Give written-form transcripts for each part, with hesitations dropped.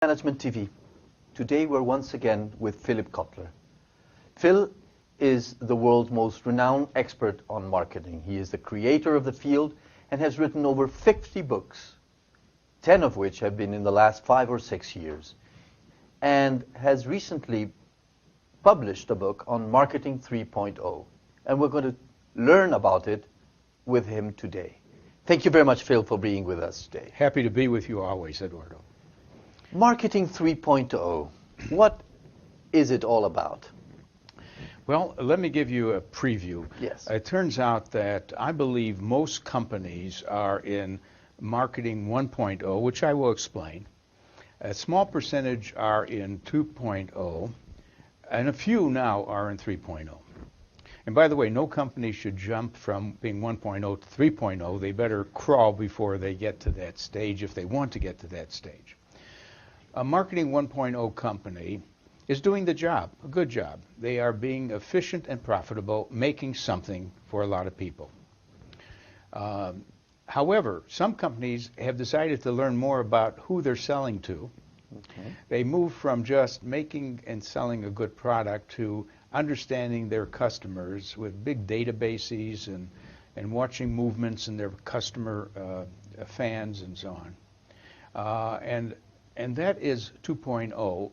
Management TV. Today we're once again with Phillip Kotler. Phil is the world's most renowned expert on marketing. He is the creator of the field and has written over 50 books, 10 of which have been in the last 5 or 6 years, and has recently published a book on Marketing 3.0. And we're going to learn about it with him today. Thank you very much, Phil, for being with us today. Happy to be with you always, Eduardo. Marketing 3.0, what is it all about? Well, let me give you a preview. Yes. It turns out that I believe most companies are in Marketing 1.0, which I will explain. A small percentage are in 2.0, and a few now are in 3.0. And by the way, no company should jump from being 1.0 to 3.0. They better crawl before they get to that stage if they want to get to that stage. A Marketing 1.0 company is doing the job, a good job. They are being efficient and profitable, making something for a lot of people. However, some companies have decided to learn more about who they're selling to. Okay. They move from just making and selling a good product to understanding their customers with big databases and watching movements in their customer fans and so on. And that is 2.0.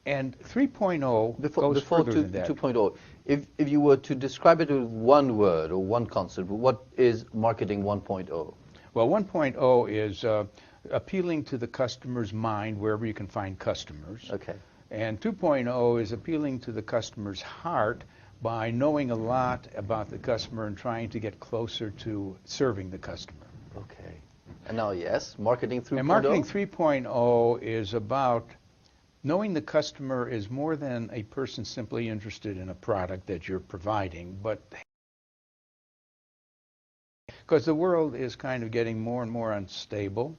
And 3.0 goes further than that. 2.0, if you were to describe it with one word or one concept, what is Marketing 1.0? Well, 1.0 is appealing to the customer's mind wherever you can find customers. Okay. And 2.0 is appealing to the customer's heart by knowing a lot about the customer and trying to get closer to serving the customer. Okay. And now, yes, Marketing 3.0? And Marketing 3.0 is about knowing the customer is more than a person simply interested in a product that you're providing, but because the world is kind of getting more and more unstable.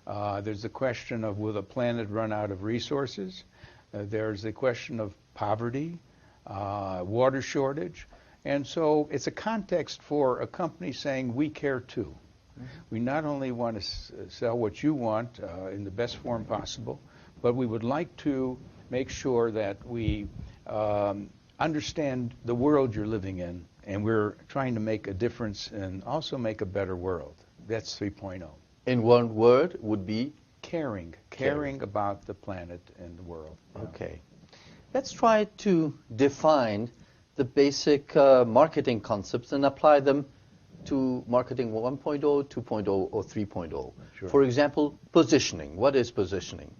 There's the question of, will the planet run out of resources? There's the question of poverty, water shortage. And so it's a context for a company saying, we care too. We not only want to sell what you want in the best form possible, but we would like to make sure that we understand the world you're living in, and we're trying to make a difference and also make a better world. That's 3.0. In one word would be? Caring about the planet and the world. Okay. Let's try to define the basic marketing concepts and apply them to Marketing 1.0, 2.0, or 3.0. Sure. For example, positioning. What is positioning?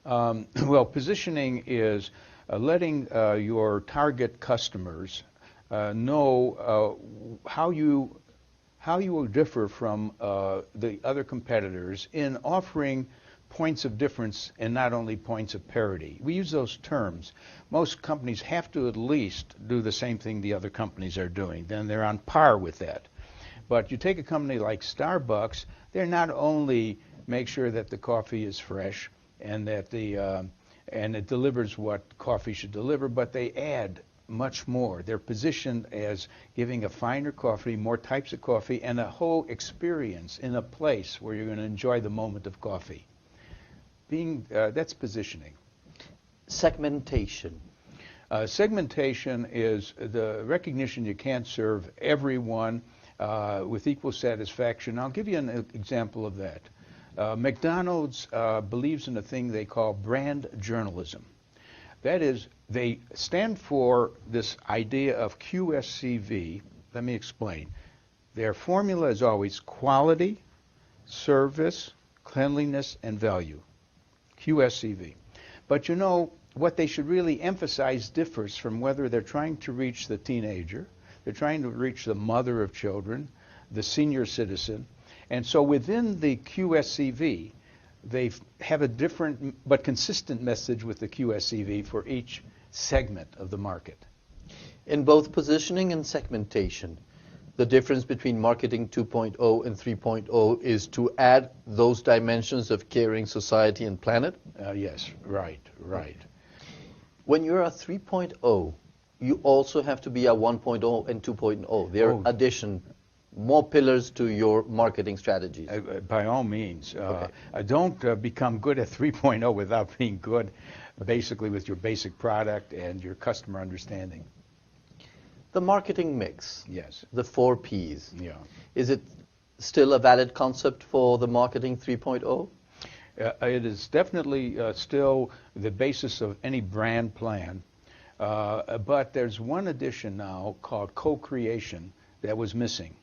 Well, positioning is letting your target customers know how you will differ from the other competitors in offering points of difference and not only points of parity. We use those terms. Most companies have to at least do the same thing the other companies are doing. Then they're on par with that. But you take a company like Starbucks, they're not only make sure that the coffee is fresh and that and it delivers what coffee should deliver, but they add much more. They're positioned as giving a finer coffee, more types of coffee, and a whole experience in a place where you're going to enjoy the moment of coffee. That's positioning. Segmentation. Segmentation is the recognition you can't serve everyone with equal satisfaction. I'll give you an example of that. McDonald's believes in a thing they call brand journalism. That is, they stand for this idea of QSCV. Let me explain. Their formula is always quality, service, cleanliness, and value. QSCV. But you know, what they should really emphasize differs from whether they're trying to reach the teenager, they're trying to reach the mother of children, the senior citizen. And so within the QSCV, they have a different but consistent message with the QSCV for each segment of the market. In both positioning and segmentation, the difference between Marketing 2.0 and 3.0 is to add those dimensions of caring society and planet? Yes, right. When you're a 3.0, you also have to be a 1.0 and 2.0. They're addition more pillars to your marketing strategies? By all means. Okay. Don't become good at 3.0 without being good basically with your basic product and your customer understanding. The marketing mix. Yes. The 4 Ps. Yeah. Is it still a valid concept for the marketing 3.0? It is definitely still the basis of any brand plan. But there's one addition now called co-creation that was missing.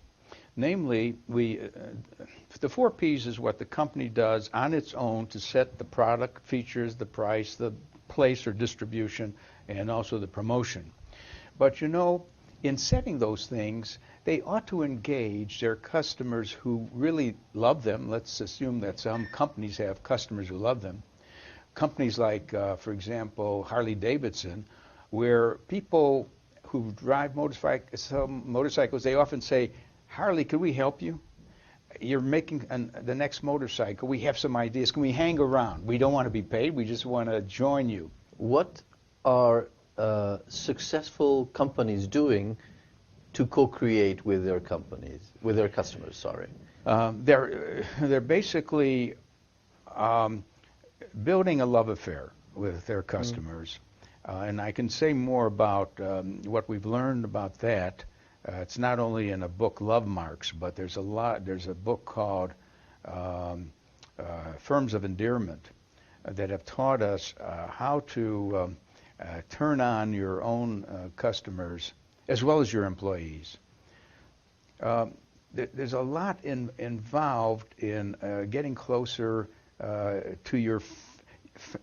Namely, the 4 Ps is what the company does on its own to set the product, features, the price, the place or distribution, and also the promotion. But you know, in setting those things, they ought to engage their customers who really love them. Let's assume that some companies have customers who love them. Companies like, for example, Harley-Davidson, where people who drive motorcycles, they often say, Harley, could we help you? You're making the next motorcycle. We have some ideas. Can we hang around? We don't want to be paid. We just want to join you. What are successful companies doing to co-create with their customers? Sorry. They're basically building a love affair with their customers, and I can say more about what we've learned about that. It's not only in a book, Love Marks, but there's a book called Firms of Endearment that have taught us how to turn on your own customers as well as your employees. There's a lot involved in getting closer to your.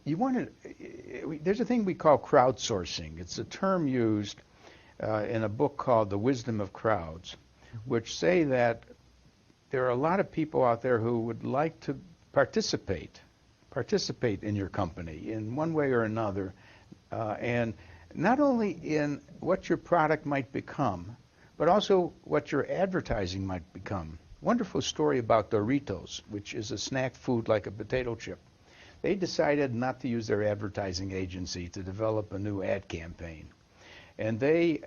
There's a thing we call crowdsourcing. It's a term used in a book called The Wisdom of Crowds, which say that there are a lot of people out there who would like to participate in your company in one way or another, and not only in what your product might become, but also what your advertising might become. Wonderful story about Doritos, which is a snack food like a potato chip. They decided not to use their advertising agency to develop a new ad campaign. And they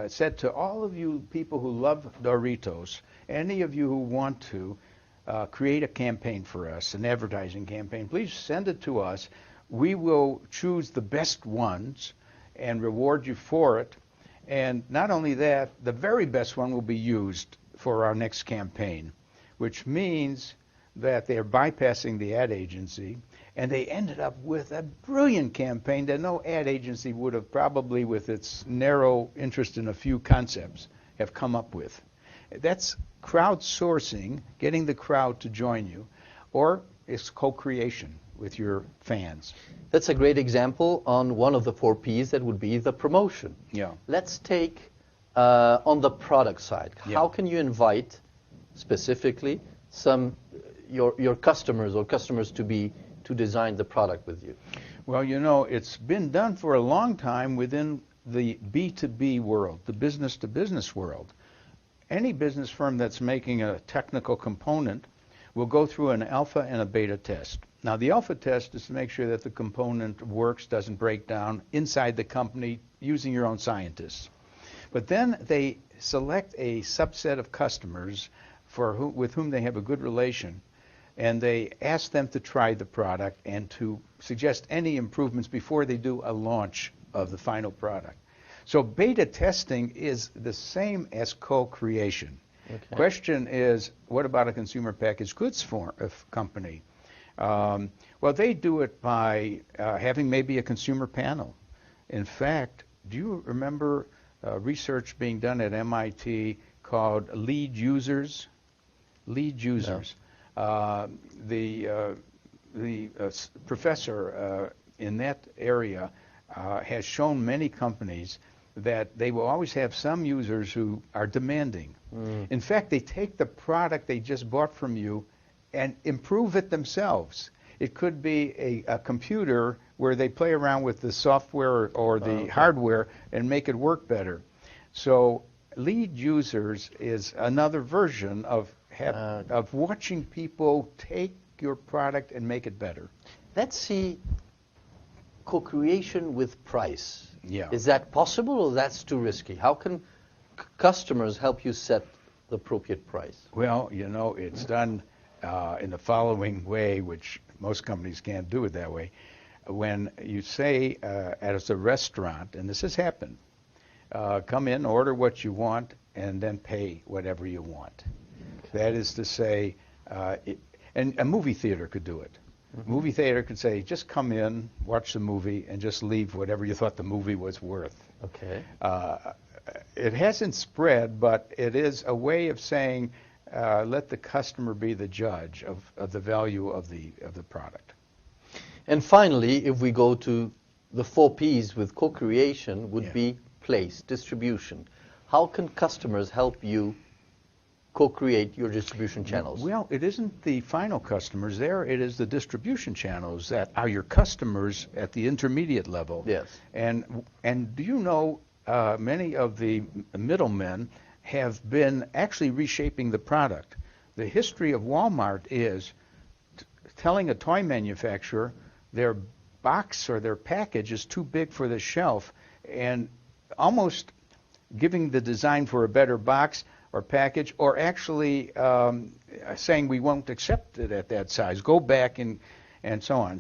said to all of you people who love Doritos, any of you who want to create a campaign for us, an advertising campaign, please send it to us. We will choose the best ones and reward you for it. And not only that, the very best one will be used for our next campaign, which means that they're bypassing the ad agency, and they ended up with a brilliant campaign that no ad agency would have probably, with its narrow interest in a few concepts, have come up with. That's crowdsourcing, getting the crowd to join you, or it's co-creation with your fans. That's a great example on one of the 4 Ps that would be the promotion. Yeah. Let's take on the product side. Yeah. How can you invite specifically your customers or customers to design the product with you? Well, you know, it's been done for a long time within the B2B world, the business-to-business world. Any business firm that's making a technical component will go through an alpha and a beta test. Now, the alpha test is to make sure that the component works, doesn't break down inside the company using your own scientists. But then they select a subset of customers with whom they have a good relation, and they ask them to try the product and to suggest any improvements before they do a launch of the final product. So beta testing is the same as co-creation. Okay. Question is, what about a consumer packaged goods company? Well, they do it by having maybe a consumer panel. In fact, do you remember research being done at MIT called lead users? Lead users. No. The professor in that area has shown many companies that they will always have some users who are demanding. In fact, they take the product they just bought from you and improve it themselves. It could be a computer where they play around with the software or the hardware and make it work better. So lead users is another version of watching people take your product and make it better. Let's see co-creation with price. Yeah. Is that possible or that's too risky? How can customers help you set the appropriate price? Well, you know, it's done in the following way, which most companies can't do it that way. When you say as a restaurant, and this has happened, come in, order what you want, and then pay whatever you want. Okay. That is to say, and a movie theater could do it. Mm-hmm. Movie theater could say, just come in, watch the movie, and just leave whatever you thought the movie was worth. Okay. It hasn't spread, but it is a way of saying, let the customer be the judge of the value of the product. And finally, if we go to the 4 Ps with co-creation, would be place, distribution. How can customers help you co-create your distribution channels? Well, it isn't the final customers there. It is the distribution channels that are your customers at the intermediate level. Yes. And do you know many of the middlemen have been actually reshaping the product. The history of Walmart is telling a toy manufacturer their box or their package is too big for the shelf, and almost giving the design for a better box or package, or actually saying we won't accept it at that size. Go back and so on.